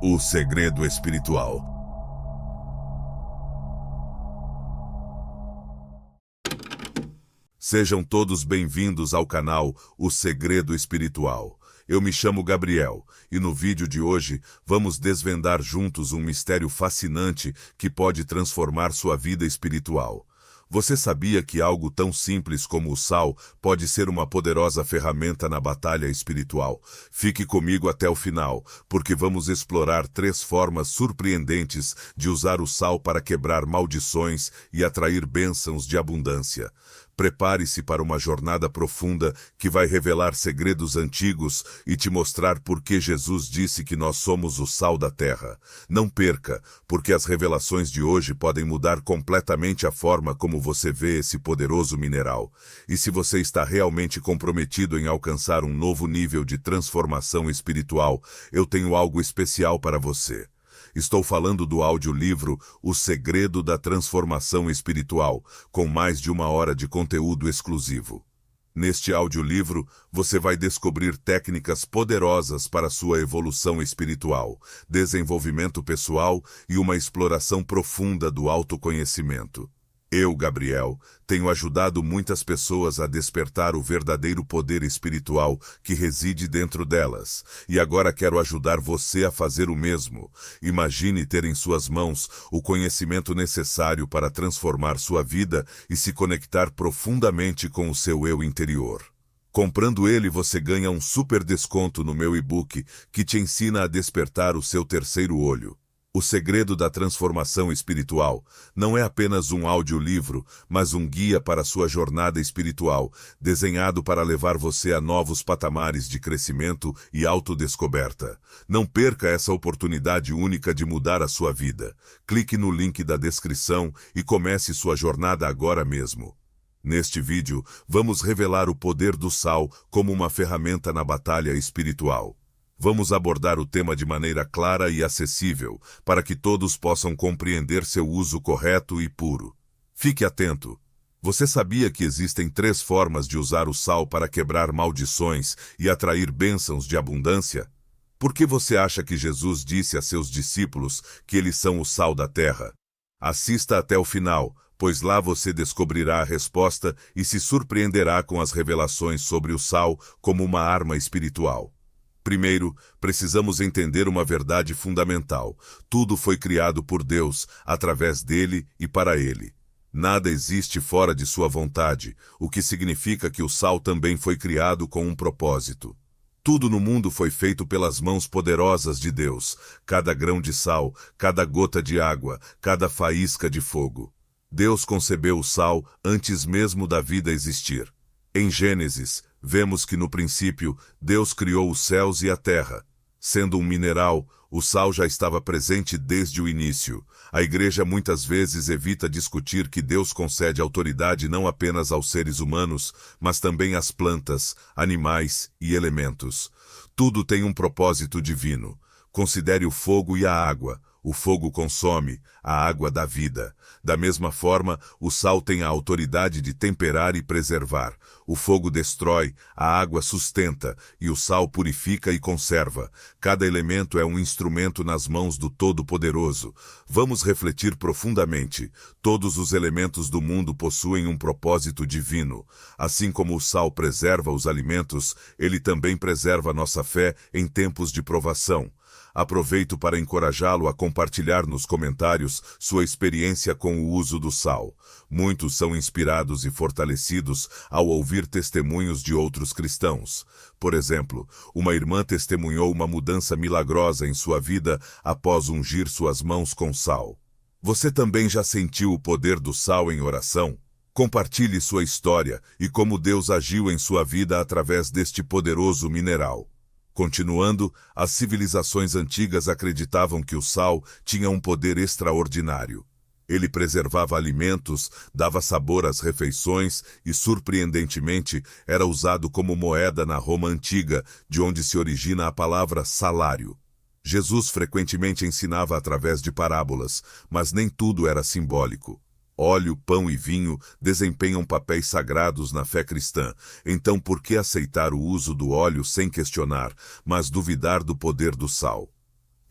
O segredo espiritual. Sejam todos bem-vindos ao canal O Segredo Espiritual. Eu me chamo Gabriel e no vídeo de hoje vamos desvendar juntos um mistério fascinante que pode transformar sua vida espiritual. Você sabia que algo tão simples como o sal pode ser uma poderosa ferramenta na batalha espiritual? Fique comigo até o final, porque vamos explorar 3 formas surpreendentes de usar o sal para quebrar maldições e atrair bênçãos de abundância. Prepare-se para uma jornada profunda que vai revelar segredos antigos e te mostrar por que Jesus disse que nós somos o sal da terra. Não perca, porque as revelações de hoje podem mudar completamente a forma como você vê esse poderoso mineral. E se você está realmente comprometido em alcançar um novo nível de transformação espiritual, eu tenho algo especial para você. Estou falando do audiolivro O Segredo da Transformação Espiritual, com mais de 1 hora de conteúdo exclusivo. Neste audiolivro, você vai descobrir técnicas poderosas para sua evolução espiritual, desenvolvimento pessoal e uma exploração profunda do autoconhecimento. Eu, Gabriel, tenho ajudado muitas pessoas a despertar o verdadeiro poder espiritual que reside dentro delas, e agora quero ajudar você a fazer o mesmo. Imagine ter em suas mãos o conhecimento necessário para transformar sua vida e se conectar profundamente com o seu eu interior. Comprando ele, você ganha um super desconto no meu e-book que te ensina a despertar o seu terceiro olho. O Segredo da Transformação Espiritual não é apenas um audiolivro, mas um guia para a sua jornada espiritual, desenhado para levar você a novos patamares de crescimento e autodescoberta. Não perca essa oportunidade única de mudar a sua vida. Clique no link da descrição e comece sua jornada agora mesmo. Neste vídeo, vamos revelar o poder do sal como uma ferramenta na batalha espiritual. Vamos abordar o tema de maneira clara e acessível, para que todos possam compreender seu uso correto e puro. Fique atento! Você sabia que existem 3 formas de usar o sal para quebrar maldições e atrair bênçãos de abundância? Por que você acha que Jesus disse a seus discípulos que eles são o sal da terra? Assista até o final, pois lá você descobrirá a resposta e se surpreenderá com as revelações sobre o sal como uma arma espiritual. Primeiro, precisamos entender uma verdade fundamental. Tudo foi criado por Deus, através dele e para ele. Nada existe fora de sua vontade, o que significa que o sal também foi criado com um propósito. Tudo no mundo foi feito pelas mãos poderosas de Deus, cada grão de sal, cada gota de água, cada faísca de fogo. Deus concebeu o sal antes mesmo da vida existir. Em Gênesis, vemos que no princípio, Deus criou os céus e a terra. Sendo um mineral, o sal já estava presente desde o início. A igreja muitas vezes evita discutir que Deus concede autoridade não apenas aos seres humanos, mas também às plantas, animais e elementos. Tudo tem um propósito divino. Considere o fogo e a água. O fogo consome, a água dá vida. Da mesma forma, o sal tem a autoridade de temperar e preservar. O fogo destrói, a água sustenta, e o sal purifica e conserva. Cada elemento é um instrumento nas mãos do Todo-Poderoso. Vamos refletir profundamente. Todos os elementos do mundo possuem um propósito divino. Assim como o sal preserva os alimentos, ele também preserva nossa fé em tempos de provação. Aproveito para encorajá-lo a compartilhar nos comentários sua experiência com o uso do sal. Muitos são inspirados e fortalecidos ao ouvir testemunhos de outros cristãos. Por exemplo, uma irmã testemunhou uma mudança milagrosa em sua vida após ungir suas mãos com sal. Você também já sentiu o poder do sal em oração? Compartilhe sua história e como Deus agiu em sua vida através deste poderoso mineral. Continuando, as civilizações antigas acreditavam que o sal tinha um poder extraordinário. Ele preservava alimentos, dava sabor às refeições e, surpreendentemente, era usado como moeda na Roma antiga, de onde se origina a palavra salário. Jesus frequentemente ensinava através de parábolas, mas nem tudo era simbólico. Óleo, pão e vinho desempenham papéis sagrados na fé cristã. Então, por que aceitar o uso do óleo sem questionar, mas duvidar do poder do sal?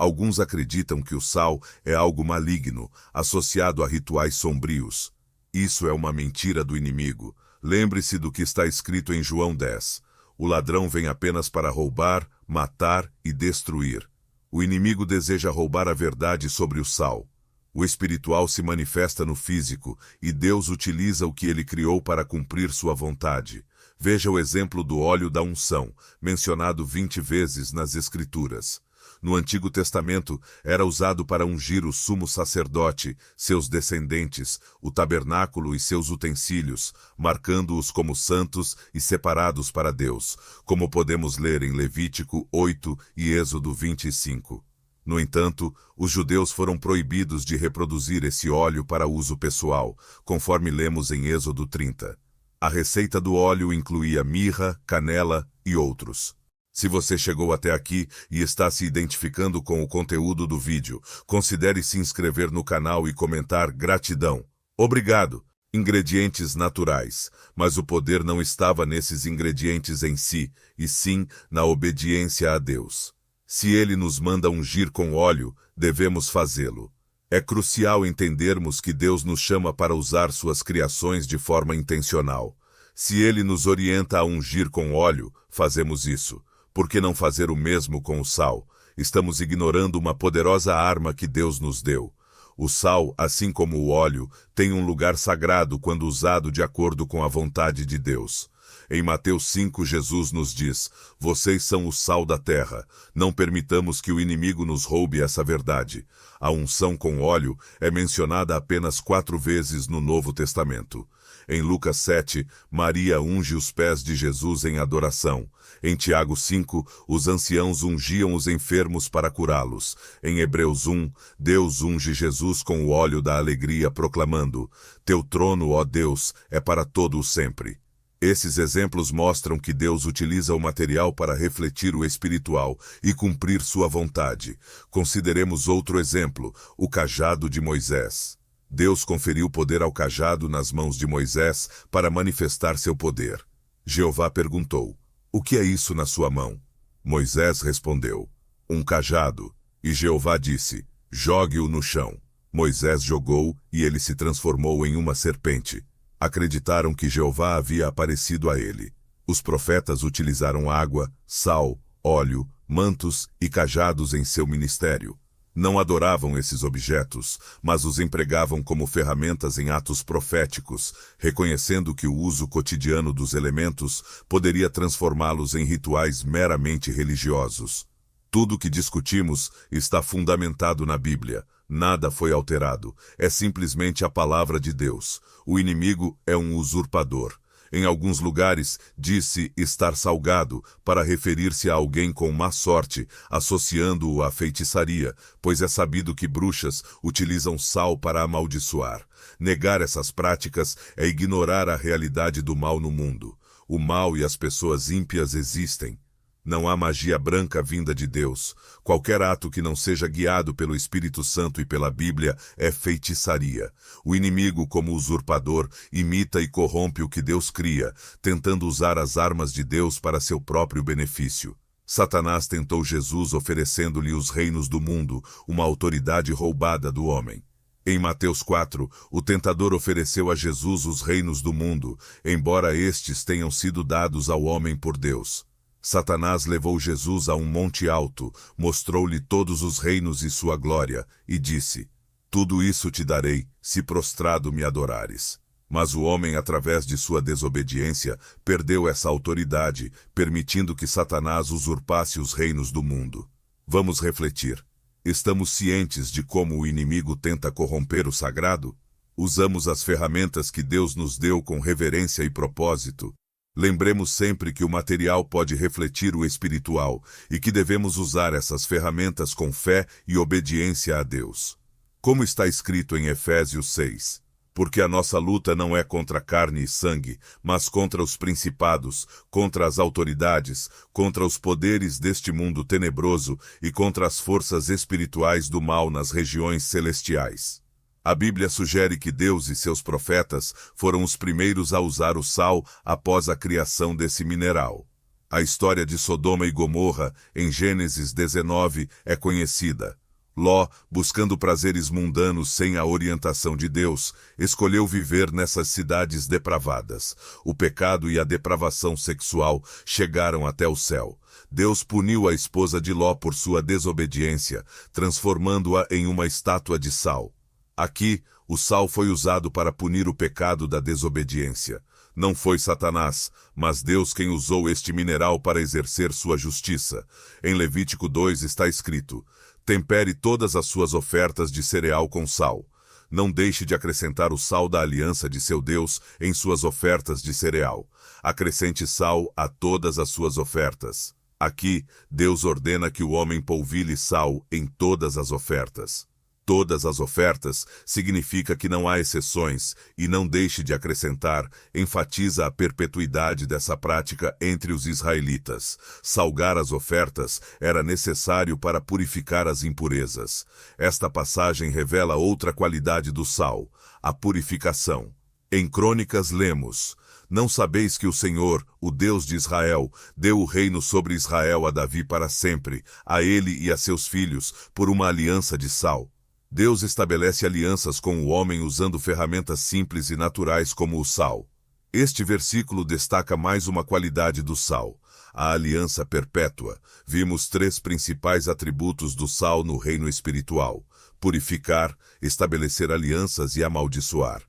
Alguns acreditam que o sal é algo maligno, associado a rituais sombrios. Isso é uma mentira do inimigo. Lembre-se do que está escrito em João 10. O ladrão vem apenas para roubar, matar e destruir. O inimigo deseja roubar a verdade sobre o sal. O espiritual se manifesta no físico e Deus utiliza o que ele criou para cumprir sua vontade. Veja o exemplo do óleo da unção, mencionado 20 vezes nas Escrituras. No Antigo Testamento, era usado para ungir o sumo sacerdote, seus descendentes, o tabernáculo e seus utensílios, marcando-os como santos e separados para Deus, como podemos ler em Levítico 8 e Êxodo 25. No entanto, os judeus foram proibidos de reproduzir esse óleo para uso pessoal, conforme lemos em Êxodo 30. A receita do óleo incluía mirra, canela e outros. Se você chegou até aqui e está se identificando com o conteúdo do vídeo, considere se inscrever no canal e comentar gratidão. Obrigado! Ingredientes naturais, mas o poder não estava nesses ingredientes em si, e sim na obediência a Deus. Se Ele nos manda ungir com óleo, devemos fazê-lo. É crucial entendermos que Deus nos chama para usar suas criações de forma intencional. Se Ele nos orienta a ungir com óleo, fazemos isso. Por que não fazer o mesmo com o sal? Estamos ignorando uma poderosa arma que Deus nos deu. O sal, assim como o óleo, tem um lugar sagrado quando usado de acordo com a vontade de Deus. Em Mateus 5, Jesus nos diz: "Vocês são o sal da terra. Não permitamos que o inimigo nos roube essa verdade." A unção com óleo é mencionada apenas 4 vezes no Novo Testamento. Em Lucas 7, Maria unge os pés de Jesus em adoração. Em Tiago 5, os anciãos ungiam os enfermos para curá-los. Em Hebreus 1, Deus unge Jesus com o óleo da alegria, proclamando: "Teu trono, ó Deus, é para todo o sempre." Esses exemplos mostram que Deus utiliza o material para refletir o espiritual e cumprir sua vontade. Consideremos outro exemplo, o cajado de Moisés. Deus conferiu poder ao cajado nas mãos de Moisés para manifestar seu poder. Jeová perguntou: "O que é isso na sua mão?" Moisés respondeu: "Um cajado." E Jeová disse: "Jogue-o no chão." Moisés jogou e ele se transformou em uma serpente. Acreditaram que Jeová havia aparecido a ele. Os profetas utilizaram água, sal, óleo, mantos e cajados em seu ministério. Não adoravam esses objetos, mas os empregavam como ferramentas em atos proféticos, reconhecendo que o uso cotidiano dos elementos poderia transformá-los em rituais meramente religiosos. Tudo o que discutimos está fundamentado na Bíblia. Nada foi alterado. É simplesmente a palavra de Deus. O inimigo é um usurpador. Em alguns lugares, disse estar salgado para referir-se a alguém com má sorte, associando-o à feitiçaria, pois é sabido que bruxas utilizam sal para amaldiçoar. Negar essas práticas é ignorar a realidade do mal no mundo. O mal e as pessoas ímpias existem. Não há magia branca vinda de Deus. Qualquer ato que não seja guiado pelo Espírito Santo e pela Bíblia é feitiçaria. O inimigo, como usurpador, imita e corrompe o que Deus cria, tentando usar as armas de Deus para seu próprio benefício. Satanás tentou Jesus oferecendo-lhe os reinos do mundo, uma autoridade roubada do homem. Em Mateus 4, o tentador ofereceu a Jesus os reinos do mundo, embora estes tenham sido dados ao homem por Deus. Satanás levou Jesus a um monte alto, mostrou-lhe todos os reinos e sua glória, e disse: "Tudo isso te darei, se prostrado me adorares." Mas o homem, através de sua desobediência, perdeu essa autoridade, permitindo que Satanás usurpasse os reinos do mundo. Vamos refletir. Estamos cientes de como o inimigo tenta corromper o sagrado? Usamos as ferramentas que Deus nos deu com reverência e propósito? Lembremos sempre que o material pode refletir o espiritual e que devemos usar essas ferramentas com fé e obediência a Deus. Como está escrito em Efésios 6, "Porque a nossa luta não é contra carne e sangue, mas contra os principados, contra as autoridades, contra os poderes deste mundo tenebroso e contra as forças espirituais do mal nas regiões celestiais." A Bíblia sugere que Deus e seus profetas foram os primeiros a usar o sal após a criação desse mineral. A história de Sodoma e Gomorra, em Gênesis 19, é conhecida. Ló, buscando prazeres mundanos sem a orientação de Deus, escolheu viver nessas cidades depravadas. O pecado e a depravação sexual chegaram até o céu. Deus puniu a esposa de Ló por sua desobediência, transformando-a em uma estátua de sal. Aqui, o sal foi usado para punir o pecado da desobediência. Não foi Satanás, mas Deus quem usou este mineral para exercer sua justiça. Em Levítico 2 está escrito: tempere todas as suas ofertas de cereal com sal. Não deixe de acrescentar o sal da aliança de seu Deus em suas ofertas de cereal. Acrescente sal a todas as suas ofertas. Aqui, Deus ordena que o homem polvilhe sal em todas as ofertas. Todas as ofertas significa que não há exceções e não deixe de acrescentar, enfatiza a perpetuidade dessa prática entre os israelitas. Salgar as ofertas era necessário para purificar as impurezas. Esta passagem revela outra qualidade do sal, a purificação. Em Crônicas lemos: não sabeis que o Senhor, o Deus de Israel, deu o reino sobre Israel a Davi para sempre, a ele e a seus filhos, por uma aliança de sal. Deus estabelece alianças com o homem usando ferramentas simples e naturais como o sal. Este versículo destaca mais uma qualidade do sal, a aliança perpétua. Vimos 3 principais atributos do sal no reino espiritual: purificar, estabelecer alianças e amaldiçoar.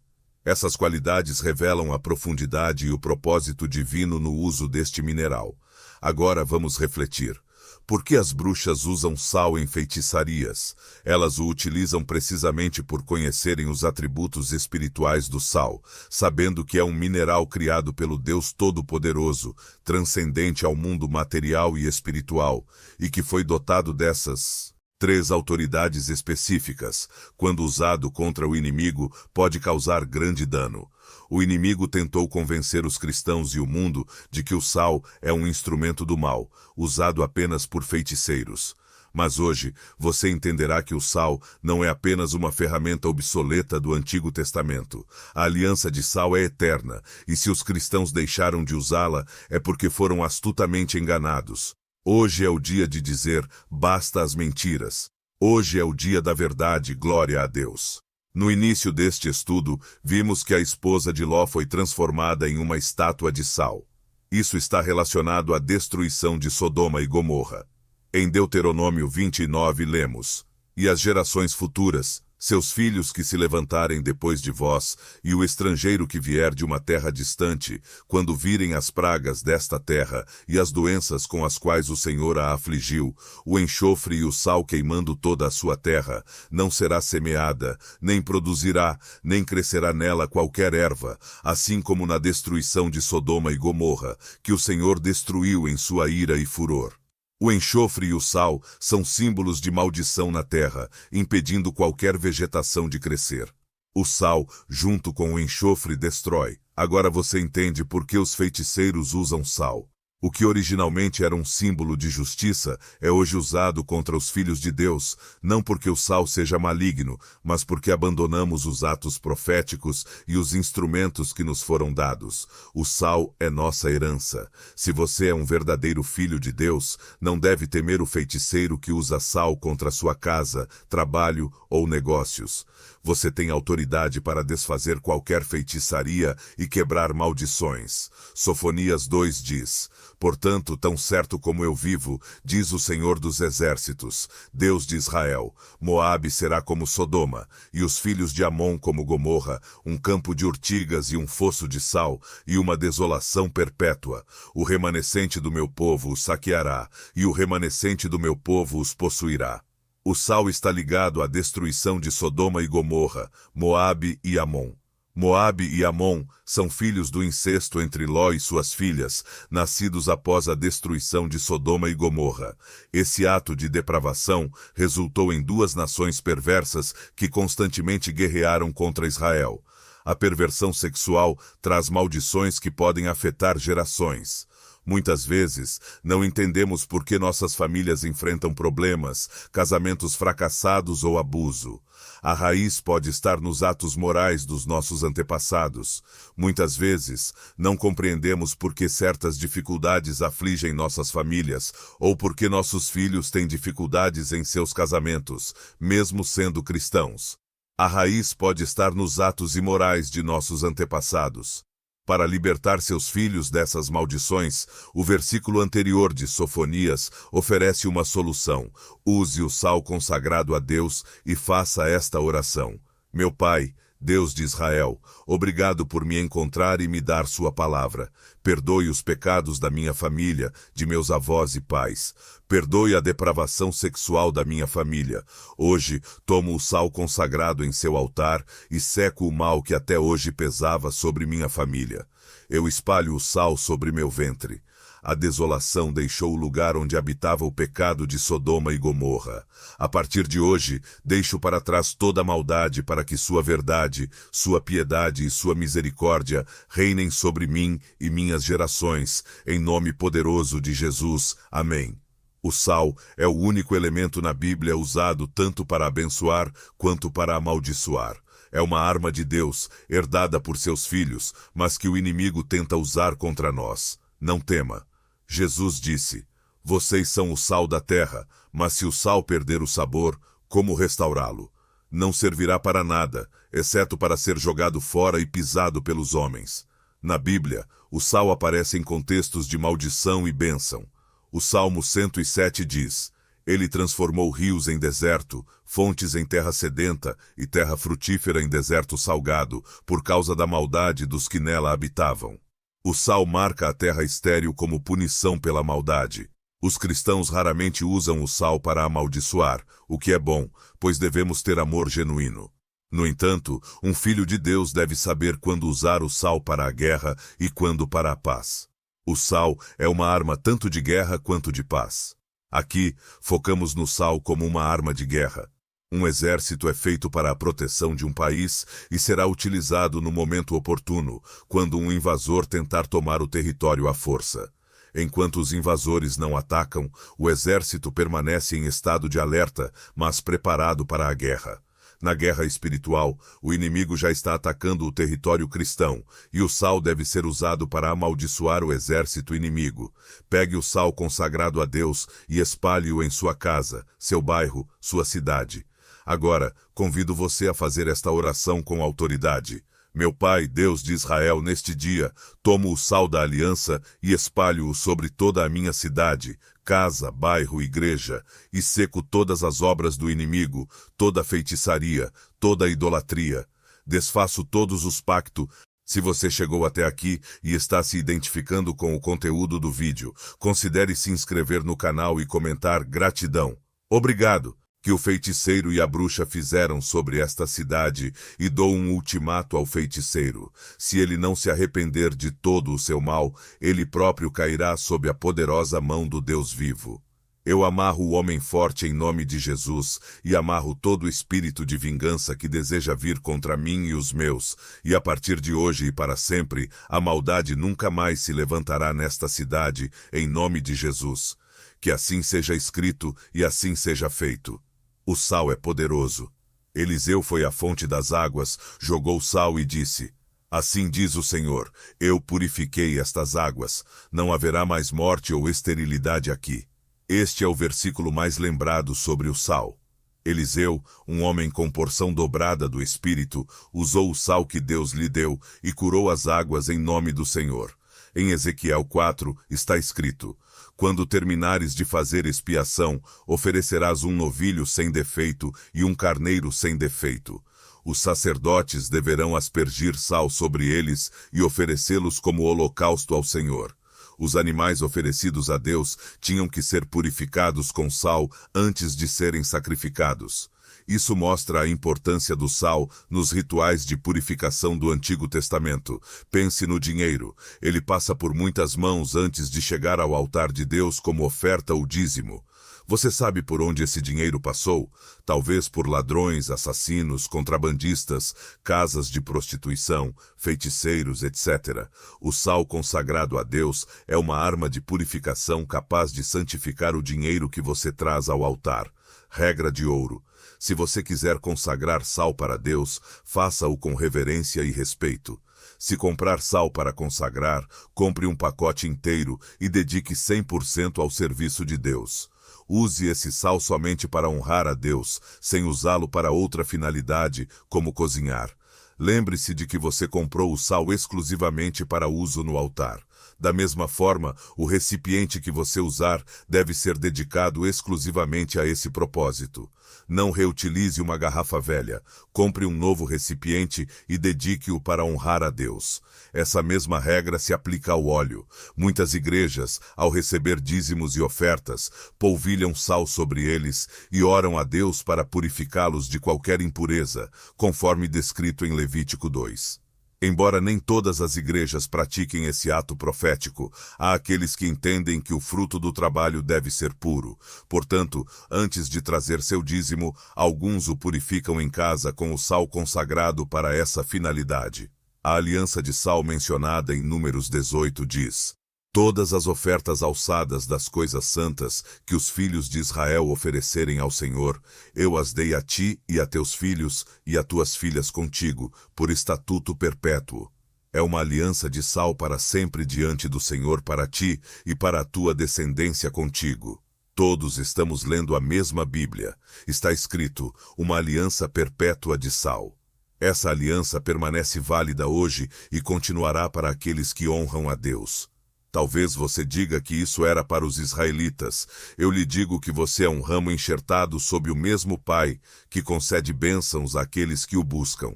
Essas qualidades revelam a profundidade e o propósito divino no uso deste mineral. Agora vamos refletir. Por que as bruxas usam sal em feitiçarias? Elas o utilizam precisamente por conhecerem os atributos espirituais do sal, sabendo que é um mineral criado pelo Deus Todo-Poderoso, transcendente ao mundo material e espiritual, e que foi dotado dessas 3 autoridades específicas. Quando usado contra o inimigo, pode causar grande dano. O inimigo tentou convencer os cristãos e o mundo de que o sal é um instrumento do mal, usado apenas por feiticeiros. Mas hoje, você entenderá que o sal não é apenas uma ferramenta obsoleta do Antigo Testamento. A aliança de sal é eterna, e se os cristãos deixaram de usá-la, é porque foram astutamente enganados. Hoje é o dia de dizer basta às mentiras. Hoje é o dia da verdade, glória a Deus. No início deste estudo, vimos que a esposa de Ló foi transformada em uma estátua de sal. Isso está relacionado à destruição de Sodoma e Gomorra. Em Deuteronômio 29 lemos: e as gerações futuras, seus filhos que se levantarem depois de vós, e o estrangeiro que vier de uma terra distante, quando virem as pragas desta terra e as doenças com as quais o Senhor a afligiu, o enxofre e o sal queimando toda a sua terra, não será semeada, nem produzirá, nem crescerá nela qualquer erva, assim como na destruição de Sodoma e Gomorra, que o Senhor destruiu em sua ira e furor. O enxofre e o sal são símbolos de maldição na terra, impedindo qualquer vegetação de crescer. O sal, junto com o enxofre, destrói. Agora você entende por que os feiticeiros usam sal. O que originalmente era um símbolo de justiça é hoje usado contra os filhos de Deus, não porque o sal seja maligno, mas porque abandonamos os atos proféticos e os instrumentos que nos foram dados. O sal é nossa herança. Se você é um verdadeiro filho de Deus, não deve temer o feiticeiro que usa sal contra sua casa, trabalho ou negócios. Você tem autoridade para desfazer qualquer feitiçaria e quebrar maldições. Sofonias 2 diz: portanto, tão certo como eu vivo, diz o Senhor dos Exércitos, Deus de Israel, Moabe será como Sodoma, e os filhos de Amon como Gomorra, um campo de urtigas e um fosso de sal, e uma desolação perpétua. O remanescente do meu povo os saqueará, e o remanescente do meu povo os possuirá. O sal está ligado à destruição de Sodoma e Gomorra, Moabe e Amon. Moabe e Amon são filhos do incesto entre Ló e suas filhas, nascidos após a destruição de Sodoma e Gomorra. Esse ato de depravação resultou em 2 nações perversas que constantemente guerrearam contra Israel. A perversão sexual traz maldições que podem afetar gerações. Muitas vezes, não entendemos por que nossas famílias enfrentam problemas, casamentos fracassados ou abuso. A raiz pode estar nos atos morais dos nossos antepassados. Muitas vezes, não compreendemos por que certas dificuldades afligem nossas famílias ou por que nossos filhos têm dificuldades em seus casamentos, mesmo sendo cristãos. A raiz pode estar nos atos imorais de nossos antepassados. Para libertar seus filhos dessas maldições, o versículo anterior de Sofonias oferece uma solução. Use o sal consagrado a Deus e faça esta oração. Meu Pai, Deus de Israel, obrigado por me encontrar e me dar sua palavra. Perdoe os pecados da minha família, de meus avós e pais. Perdoe a depravação sexual da minha família. Hoje, tomo o sal consagrado em seu altar e seco o mal que até hoje pesava sobre minha família. Eu espalho o sal sobre meu ventre. A desolação deixou o lugar onde habitava o pecado de Sodoma e Gomorra. A partir de hoje, deixo para trás toda a maldade para que sua verdade, sua piedade e sua misericórdia reinem sobre mim e minhas gerações, em nome poderoso de Jesus. Amém. O sal é o único elemento na Bíblia usado tanto para abençoar quanto para amaldiçoar. É uma arma de Deus, herdada por seus filhos, mas que o inimigo tenta usar contra nós. Não tema. Jesus disse, vocês são o sal da terra, mas se o sal perder o sabor, como restaurá-lo? Não servirá para nada, exceto para ser jogado fora e pisado pelos homens. Na Bíblia, o sal aparece em contextos de maldição e bênção. O Salmo 107 diz, ele transformou rios em deserto, fontes em terra sedenta e terra frutífera em deserto salgado, por causa da maldade dos que nela habitavam. O sal marca a terra estéril como punição pela maldade. Os cristãos raramente usam o sal para amaldiçoar, o que é bom, pois devemos ter amor genuíno. No entanto, um filho de Deus deve saber quando usar o sal para a guerra e quando para a paz. O sal é uma arma tanto de guerra quanto de paz. Aqui, focamos no sal como uma arma de guerra. Um exército é feito para a proteção de um país e será utilizado no momento oportuno, quando um invasor tentar tomar o território à força. Enquanto os invasores não atacam, o exército permanece em estado de alerta, mas preparado para a guerra. Na guerra espiritual, o inimigo já está atacando o território cristão, e o sal deve ser usado para amaldiçoar o exército inimigo. Pegue o sal consagrado a Deus e espalhe-o em sua casa, seu bairro, sua cidade. Agora, convido você a fazer esta oração com autoridade. Meu Pai, Deus de Israel, neste dia, tomo o sal da aliança e espalho-o sobre toda a minha cidade, casa, bairro, igreja, e seco todas as obras do inimigo, toda a feitiçaria, toda a idolatria. Desfaço todos os pactos. Se você chegou até aqui e está se identificando com o conteúdo do vídeo, considere se inscrever no canal e comentar gratidão. Obrigado. Que o feiticeiro e a bruxa fizeram sobre esta cidade, e dou um ultimato ao feiticeiro. Se ele não se arrepender de todo o seu mal, ele próprio cairá sob a poderosa mão do Deus vivo. Eu amarro o homem forte em nome de Jesus, e amarro todo o espírito de vingança que deseja vir contra mim e os meus, e a partir de hoje e para sempre, a maldade nunca mais se levantará nesta cidade, em nome de Jesus. Que assim seja escrito e assim seja feito. O sal é poderoso. Eliseu foi à fonte das águas, jogou sal e disse, assim diz o Senhor, eu purifiquei estas águas, não haverá mais morte ou esterilidade aqui. Este é o versículo mais lembrado sobre o sal. Eliseu, um homem com porção dobrada do Espírito, usou o sal que Deus lhe deu e curou as águas em nome do Senhor. Em Ezequiel 4 está escrito, quando terminares de fazer expiação, oferecerás um novilho sem defeito e um carneiro sem defeito. Os sacerdotes deverão aspergir sal sobre eles e oferecê-los como holocausto ao Senhor. Os animais oferecidos a Deus tinham que ser purificados com sal antes de serem sacrificados. Isso mostra a importância do sal nos rituais de purificação do Antigo Testamento. Pense no dinheiro. Ele passa por muitas mãos antes de chegar ao altar de Deus como oferta ou dízimo. Você sabe por onde esse dinheiro passou? Talvez por ladrões, assassinos, contrabandistas, casas de prostituição, feiticeiros, etc. O sal consagrado a Deus é uma arma de purificação capaz de santificar o dinheiro que você traz ao altar. Regra de ouro. Se você quiser consagrar sal para Deus, faça-o com reverência e respeito. Se comprar sal para consagrar, compre um pacote inteiro e dedique 100% ao serviço de Deus. Use esse sal somente para honrar a Deus, sem usá-lo para outra finalidade, como cozinhar. Lembre-se de que você comprou o sal exclusivamente para uso no altar. Da mesma forma, o recipiente que você usar deve ser dedicado exclusivamente a esse propósito. Não reutilize uma garrafa velha. Compre um novo recipiente e dedique-o para honrar a Deus. Essa mesma regra se aplica ao óleo. Muitas igrejas, ao receber dízimos e ofertas, polvilham sal sobre eles e oram a Deus para purificá-los de qualquer impureza, conforme descrito em Levítico 2. Embora nem todas as igrejas pratiquem esse ato profético, há aqueles que entendem que o fruto do trabalho deve ser puro. Portanto, antes de trazer seu dízimo, alguns o purificam em casa com o sal consagrado para essa finalidade. A aliança de sal mencionada em Números 18 diz: todas as ofertas alçadas das coisas santas que os filhos de Israel oferecerem ao Senhor, eu as dei a ti e a teus filhos e a tuas filhas contigo, por estatuto perpétuo. É uma aliança de sal para sempre diante do Senhor para ti e para a tua descendência contigo. Todos estamos lendo a mesma Bíblia. Está escrito, uma aliança perpétua de sal. Essa aliança permanece válida hoje e continuará para aqueles que honram a Deus. Talvez você diga que isso era para os israelitas. Eu lhe digo que você é um ramo enxertado sob o mesmo Pai, que concede bênçãos àqueles que o buscam.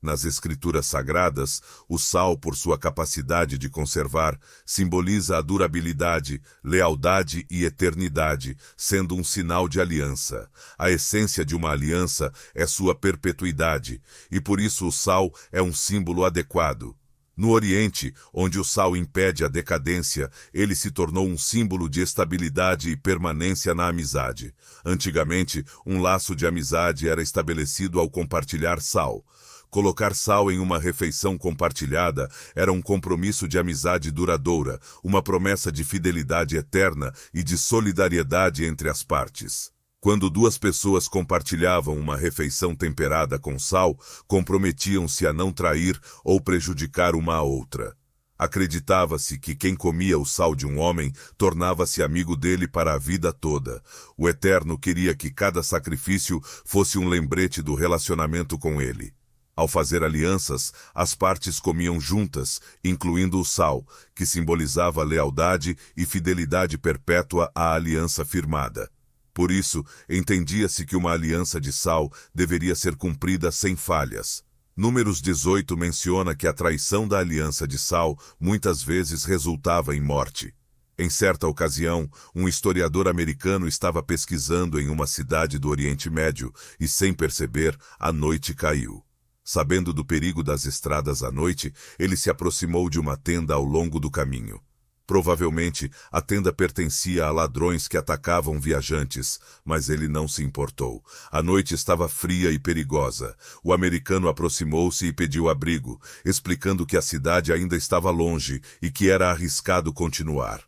Nas Escrituras Sagradas, o sal, por sua capacidade de conservar, simboliza a durabilidade, lealdade e eternidade, sendo um sinal de aliança. A essência de uma aliança é sua perpetuidade, e por isso o sal é um símbolo adequado. No Oriente, onde o sal impede a decadência, ele se tornou um símbolo de estabilidade e permanência na amizade. Antigamente, um laço de amizade era estabelecido ao compartilhar sal. Colocar sal em uma refeição compartilhada era um compromisso de amizade duradoura, uma promessa de fidelidade eterna e de solidariedade entre as partes. Quando duas pessoas compartilhavam uma refeição temperada com sal, comprometiam-se a não trair ou prejudicar uma a outra. Acreditava-se que quem comia o sal de um homem tornava-se amigo dele para a vida toda. O Eterno queria que cada sacrifício fosse um lembrete do relacionamento com ele. Ao fazer alianças, as partes comiam juntas, incluindo o sal, que simbolizava lealdade e fidelidade perpétua à aliança firmada. Por isso, entendia-se que uma aliança de sal deveria ser cumprida sem falhas. Números 18 menciona que a traição da aliança de sal muitas vezes resultava em morte. Em certa ocasião, um historiador americano estava pesquisando em uma cidade do Oriente Médio e, sem perceber, a noite caiu. Sabendo do perigo das estradas à noite, ele se aproximou de uma tenda ao longo do caminho. Provavelmente, a tenda pertencia a ladrões que atacavam viajantes, mas ele não se importou. A noite estava fria e perigosa. O americano aproximou-se e pediu abrigo, explicando que a cidade ainda estava longe e que era arriscado continuar.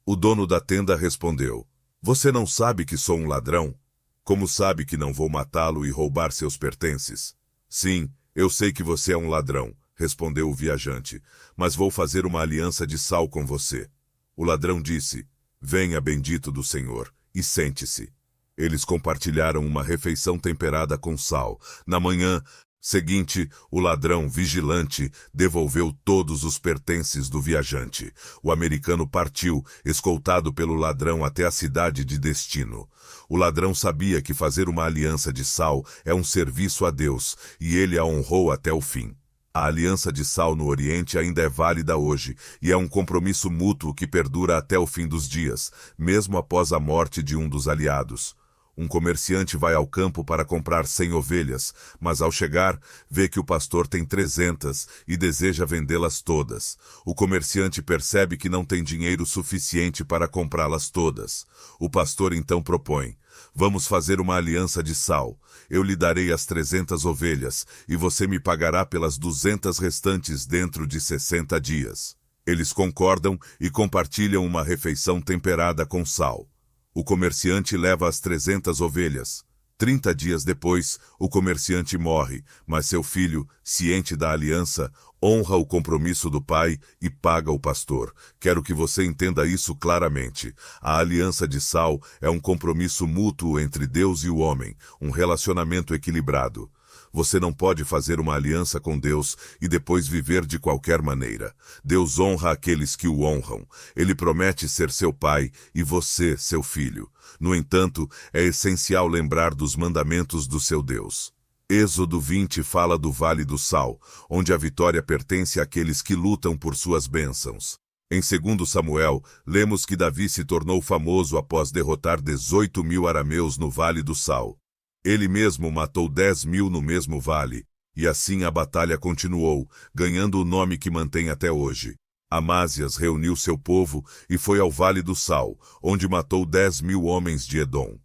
O dono da tenda respondeu: "Você não sabe que sou um ladrão? Como sabe que não vou matá-lo e roubar seus pertences?" "Sim, eu sei que você é um ladrão", respondeu o viajante, "mas vou fazer uma aliança de sal com você." O ladrão disse: "Venha, bendito do Senhor, e sente-se." Eles compartilharam uma refeição temperada com sal. Na manhã seguinte, o ladrão vigilante devolveu todos os pertences do viajante. O americano partiu, escoltado pelo ladrão até a cidade de destino. O ladrão sabia que fazer uma aliança de sal é um serviço a Deus, e ele a honrou até o fim. A aliança de sal no Oriente ainda é válida hoje, e é um compromisso mútuo que perdura até o fim dos dias, mesmo após a morte de um dos aliados. Um comerciante vai ao campo para comprar 100 ovelhas, mas ao chegar, vê que o pastor tem 300 e deseja vendê-las todas. O comerciante percebe que não tem dinheiro suficiente para comprá-las todas. O pastor então propõe: vamos fazer uma aliança de sal. Eu lhe darei as 300 ovelhas e você me pagará pelas 200 restantes dentro de 60 dias. Eles concordam e compartilham uma refeição temperada com sal. O comerciante leva as 300 ovelhas. 30 dias depois, o comerciante morre, mas seu filho, ciente da aliança, honra o compromisso do pai e paga o pastor. Quero que você entenda isso claramente. A aliança de sal é um compromisso mútuo entre Deus e o homem, um relacionamento equilibrado. Você não pode fazer uma aliança com Deus e depois viver de qualquer maneira. Deus honra aqueles que o honram. Ele promete ser seu pai e você, seu filho. No entanto, é essencial lembrar dos mandamentos do seu Deus. Êxodo 20 fala do Vale do Sal, onde a vitória pertence àqueles que lutam por suas bênçãos. Em 2 Samuel, lemos que Davi se tornou famoso após derrotar 18.000 arameus no Vale do Sal. Ele mesmo matou 10.000 no mesmo vale, e assim a batalha continuou, ganhando o nome que mantém até hoje. Amásias reuniu seu povo e foi ao Vale do Sal, onde matou 10.000 homens de Edom.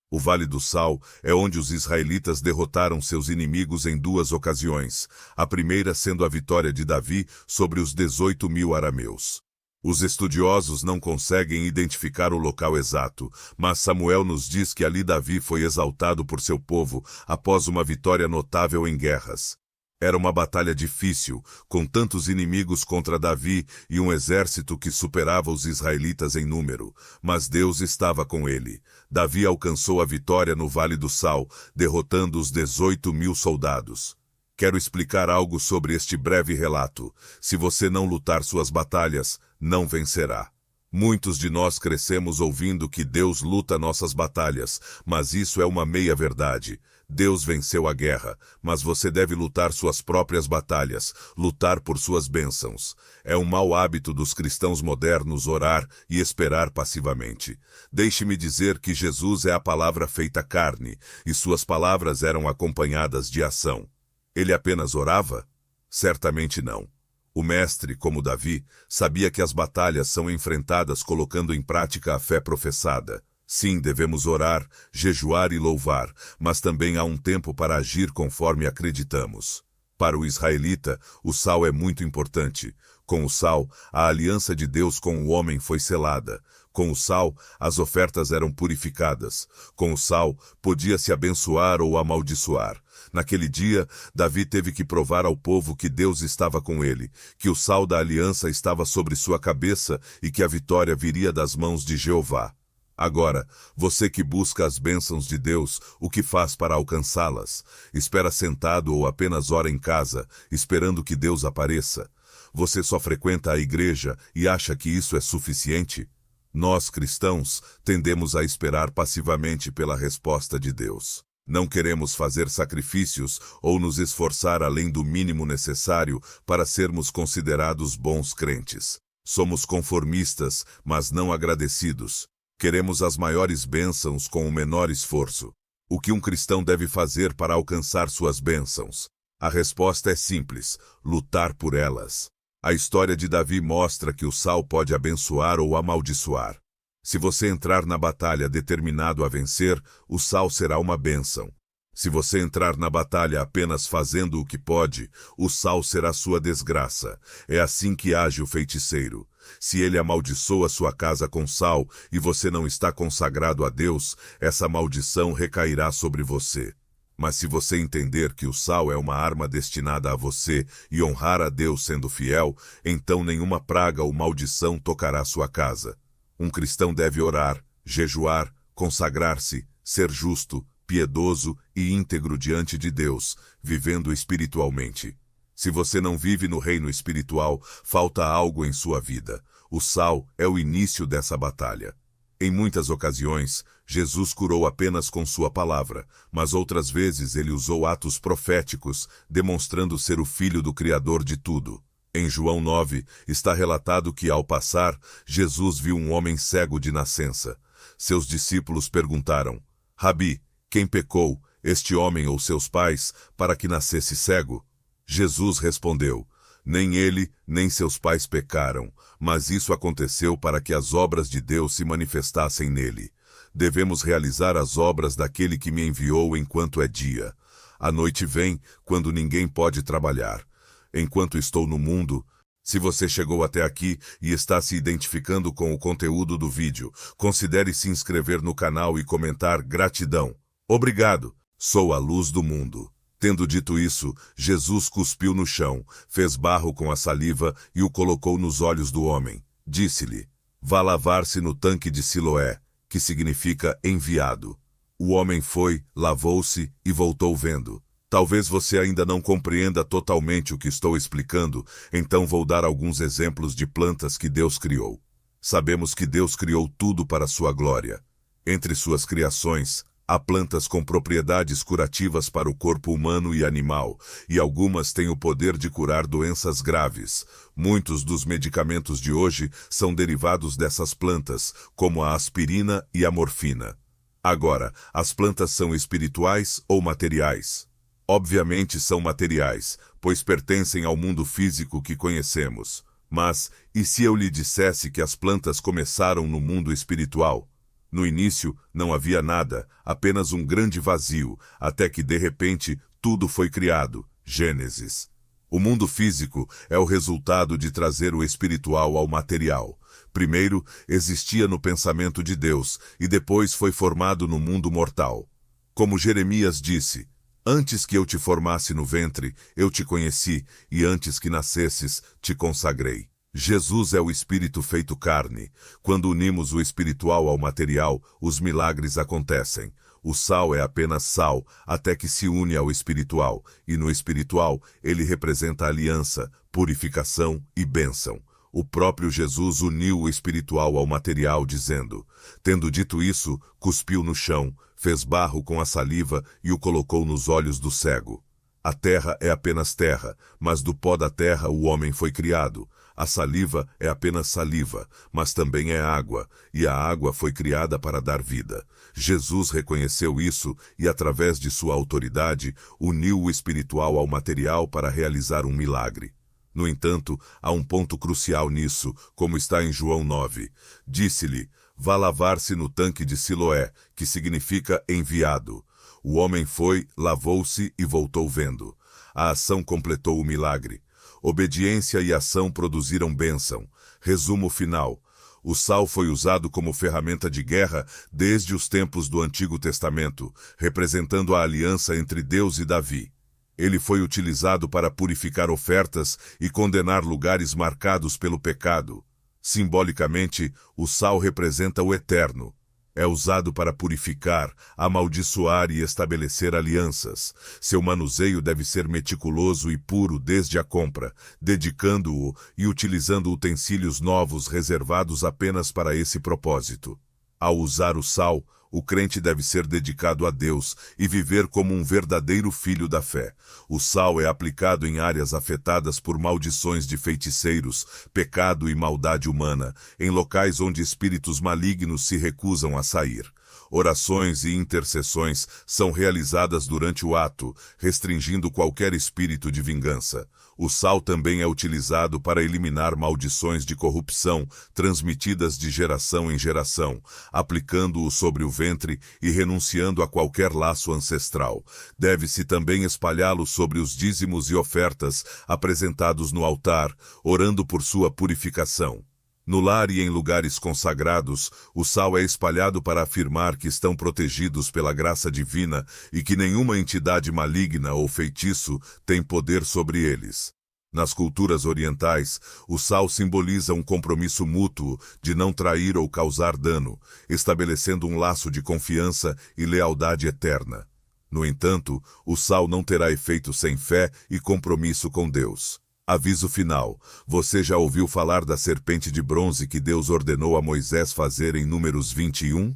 O Vale do Sal é onde os israelitas derrotaram seus inimigos em 2 ocasiões, a primeira sendo a vitória de Davi sobre os 18.000 arameus. Os estudiosos não conseguem identificar o local exato, mas Samuel nos diz que ali Davi foi exaltado por seu povo após uma vitória notável em guerras. Era uma batalha difícil, com tantos inimigos contra Davi e um exército que superava os israelitas em número, mas Deus estava com ele. Davi alcançou a vitória no Vale do Sal, derrotando os 18.000 soldados. Quero explicar algo sobre este breve relato. Se você não lutar suas batalhas, não vencerá. Muitos de nós crescemos ouvindo que Deus luta nossas batalhas, mas isso é uma meia-verdade. Deus venceu a guerra, mas você deve lutar suas próprias batalhas, lutar por suas bênçãos. É um mau hábito dos cristãos modernos orar e esperar passivamente. Deixe-me dizer que Jesus é a palavra feita carne, e suas palavras eram acompanhadas de ação. Ele apenas orava? Certamente não. O mestre, como Davi, sabia que as batalhas são enfrentadas colocando em prática a fé professada. Sim, devemos orar, jejuar e louvar, mas também há um tempo para agir conforme acreditamos. Para o israelita, o sal é muito importante. Com o sal, a aliança de Deus com o homem foi selada. Com o sal, as ofertas eram purificadas. Com o sal, podia-se abençoar ou amaldiçoar. Naquele dia, Davi teve que provar ao povo que Deus estava com ele, que o sal da aliança estava sobre sua cabeça e que a vitória viria das mãos de Jeová. Agora, você que busca as bênçãos de Deus, o que faz para alcançá-las? Espera sentado ou apenas ora em casa, esperando que Deus apareça? Você só frequenta a igreja e acha que isso é suficiente? Nós, cristãos, tendemos a esperar passivamente pela resposta de Deus. Não queremos fazer sacrifícios ou nos esforçar além do mínimo necessário para sermos considerados bons crentes. Somos conformistas, mas não agradecidos. Queremos as maiores bênçãos com o menor esforço. O que um cristão deve fazer para alcançar suas bênçãos? A resposta é simples: lutar por elas. A história de Davi mostra que o sal pode abençoar ou amaldiçoar. Se você entrar na batalha determinado a vencer, o sal será uma bênção. Se você entrar na batalha apenas fazendo o que pode, o sal será sua desgraça. É assim que age o feiticeiro. Se ele amaldiçoa sua casa com sal e você não está consagrado a Deus, essa maldição recairá sobre você. Mas se você entender que o sal é uma arma destinada a você e honrar a Deus sendo fiel, então nenhuma praga ou maldição tocará sua casa. Um cristão deve orar, jejuar, consagrar-se, ser justo, piedoso e íntegro diante de Deus, vivendo espiritualmente. Se você não vive no reino espiritual, falta algo em sua vida. O sal é o início dessa batalha. Em muitas ocasiões, Jesus curou apenas com sua palavra, mas outras vezes ele usou atos proféticos, demonstrando ser o Filho do Criador de tudo. Em João 9, está relatado que, ao passar, Jesus viu um homem cego de nascença. Seus discípulos perguntaram: Rabi, quem pecou, este homem ou seus pais, para que nascesse cego? Jesus respondeu: nem ele, nem seus pais pecaram, mas isso aconteceu para que as obras de Deus se manifestassem nele. Devemos realizar as obras daquele que me enviou enquanto é dia. A noite vem, quando ninguém pode trabalhar. Enquanto estou no mundo, se você chegou até aqui e está se identificando com o conteúdo do vídeo, considere se inscrever no canal e comentar gratidão. Obrigado, sou a luz do mundo. Tendo dito isso, Jesus cuspiu no chão, fez barro com a saliva e o colocou nos olhos do homem. Disse-lhe: vá lavar-se no tanque de Siloé, que significa enviado. O homem foi, lavou-se e voltou vendo. Talvez você ainda não compreenda totalmente o que estou explicando, então vou dar alguns exemplos de plantas que Deus criou. Sabemos que Deus criou tudo para sua glória. Entre suas criações, há plantas com propriedades curativas para o corpo humano e animal, e algumas têm o poder de curar doenças graves. Muitos dos medicamentos de hoje são derivados dessas plantas, como a aspirina e a morfina. Agora, as plantas são espirituais ou materiais? Obviamente são materiais, pois pertencem ao mundo físico que conhecemos. Mas, e se eu lhe dissesse que as plantas começaram no mundo espiritual? No início, não havia nada, apenas um grande vazio, até que de repente tudo foi criado. Gênesis. O mundo físico é o resultado de trazer o espiritual ao material. Primeiro, existia no pensamento de Deus, e depois foi formado no mundo mortal. Como Jeremias disse: antes que eu te formasse no ventre, eu te conheci, e antes que nascesses, te consagrei. Jesus é o Espírito feito carne. Quando unimos o espiritual ao material, os milagres acontecem. O sal é apenas sal, até que se une ao espiritual, e no espiritual ele representa aliança, purificação e bênção. O próprio Jesus uniu o espiritual ao material, dizendo: tendo dito isso, cuspiu no chão, fez barro com a saliva e o colocou nos olhos do cego. A terra é apenas terra, mas do pó da terra o homem foi criado. A saliva é apenas saliva, mas também é água, e a água foi criada para dar vida. Jesus reconheceu isso e, através de sua autoridade, uniu o espiritual ao material para realizar um milagre. No entanto, há um ponto crucial nisso, como está em João 9. Disse-lhe: vá lavar-se no tanque de Siloé, que significa enviado. O homem foi, lavou-se e voltou vendo. A ação completou o milagre. Obediência e ação produziram bênção. Resumo final. O sal foi usado como ferramenta de guerra desde os tempos do Antigo Testamento, representando a aliança entre Deus e Davi. Ele foi utilizado para purificar ofertas e condenar lugares marcados pelo pecado. Simbolicamente, o sal representa o eterno. É usado para purificar, amaldiçoar e estabelecer alianças. Seu manuseio deve ser meticuloso e puro desde a compra, dedicando-o e utilizando utensílios novos reservados apenas para esse propósito. Ao usar o sal, o crente deve ser dedicado a Deus e viver como um verdadeiro filho da fé. O sal é aplicado em áreas afetadas por maldições de feiticeiros, pecado e maldade humana, em locais onde espíritos malignos se recusam a sair. Orações e intercessões são realizadas durante o ato, restringindo qualquer espírito de vingança. O sal também é utilizado para eliminar maldições de corrupção transmitidas de geração em geração, aplicando-o sobre o ventre e renunciando a qualquer laço ancestral. Deve-se também espalhá-lo sobre os dízimos e ofertas apresentados no altar, orando por sua purificação. No lar e em lugares consagrados, o sal é espalhado para afirmar que estão protegidos pela graça divina e que nenhuma entidade maligna ou feitiço tem poder sobre eles. Nas culturas orientais, o sal simboliza um compromisso mútuo de não trair ou causar dano, estabelecendo um laço de confiança e lealdade eterna. No entanto, o sal não terá efeito sem fé e compromisso com Deus. Aviso final. Você já ouviu falar da serpente de bronze que Deus ordenou a Moisés fazer em Números 21?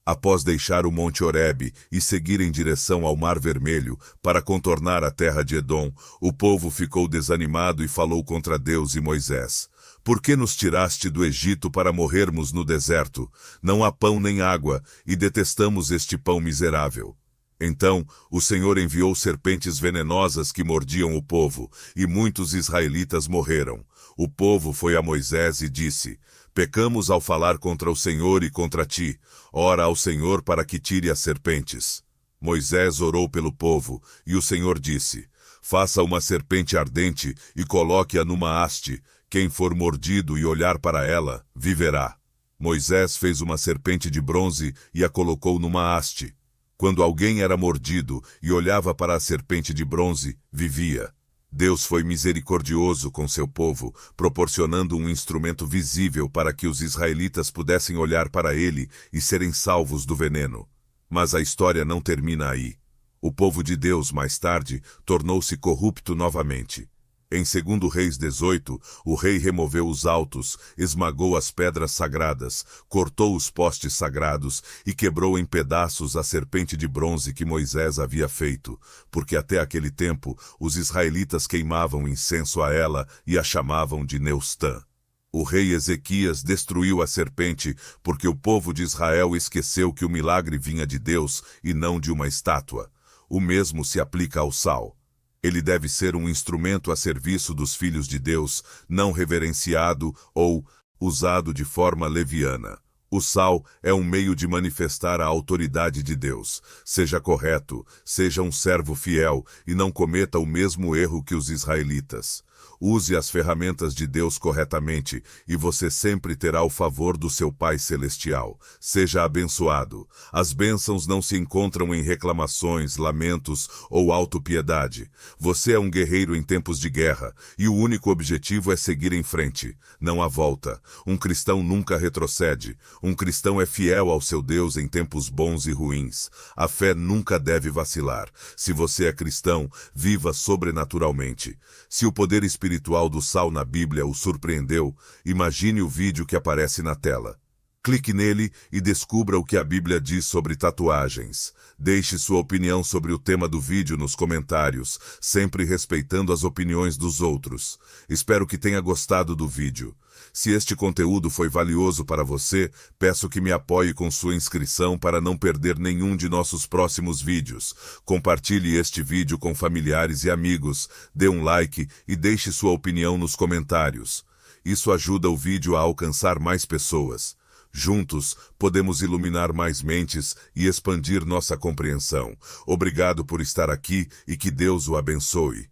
Após deixar o Monte Horebe e seguir em direção ao Mar Vermelho para contornar a terra de Edom, o povo ficou desanimado e falou contra Deus e Moisés. Por que nos tiraste do Egito para morrermos no deserto? Não há pão nem água, e detestamos este pão miserável. Então o Senhor enviou serpentes venenosas que mordiam o povo, e muitos israelitas morreram. O povo foi a Moisés e disse: Pecamos ao falar contra o Senhor e contra ti. Ora ao Senhor para que tire as serpentes. Moisés orou pelo povo, e o Senhor disse: Faça uma serpente ardente e coloque-a numa haste. Quem for mordido e olhar para ela, viverá. Moisés fez uma serpente de bronze e a colocou numa haste. Quando alguém era mordido e olhava para a serpente de bronze, vivia. Deus foi misericordioso com seu povo, proporcionando um instrumento visível para que os israelitas pudessem olhar para ele e serem salvos do veneno. Mas a história não termina aí. O povo de Deus, mais tarde, tornou-se corrupto novamente. Em 2 Reis 18, o rei removeu os altos, esmagou as pedras sagradas, cortou os postes sagrados e quebrou em pedaços a serpente de bronze que Moisés havia feito, porque até aquele tempo os israelitas queimavam incenso a ela e a chamavam de Neustã. O rei Ezequias destruiu a serpente porque o povo de Israel esqueceu que o milagre vinha de Deus e não de uma estátua. O mesmo se aplica ao sal. Ele deve ser um instrumento a serviço dos filhos de Deus, não reverenciado ou usado de forma leviana. O sal é um meio de manifestar a autoridade de Deus. Seja correto, seja um servo fiel e não cometa o mesmo erro que os israelitas. Use as ferramentas de Deus corretamente e você sempre terá o favor do seu Pai Celestial. Seja abençoado. As bênçãos não se encontram em reclamações, lamentos ou autopiedade. Você é um guerreiro em tempos de guerra e o único objetivo é seguir em frente. Não há volta. Um cristão nunca retrocede. Um cristão é fiel ao seu Deus em tempos bons e ruins. A fé nunca deve vacilar. Se você é cristão, viva sobrenaturalmente. Se o poder espiritual do sal na Bíblia o surpreendeu, imagine o vídeo que aparece na tela. Clique nele e descubra o que a Bíblia diz sobre tatuagens. Deixe sua opinião sobre o tema do vídeo nos comentários, sempre respeitando as opiniões dos outros. Espero que tenha gostado do vídeo. Se este conteúdo foi valioso para você, peço que me apoie com sua inscrição para não perder nenhum de nossos próximos vídeos. Compartilhe este vídeo com familiares e amigos, dê um like e deixe sua opinião nos comentários. Isso ajuda o vídeo a alcançar mais pessoas. Juntos, podemos iluminar mais mentes e expandir nossa compreensão. Obrigado por estar aqui e que Deus o abençoe.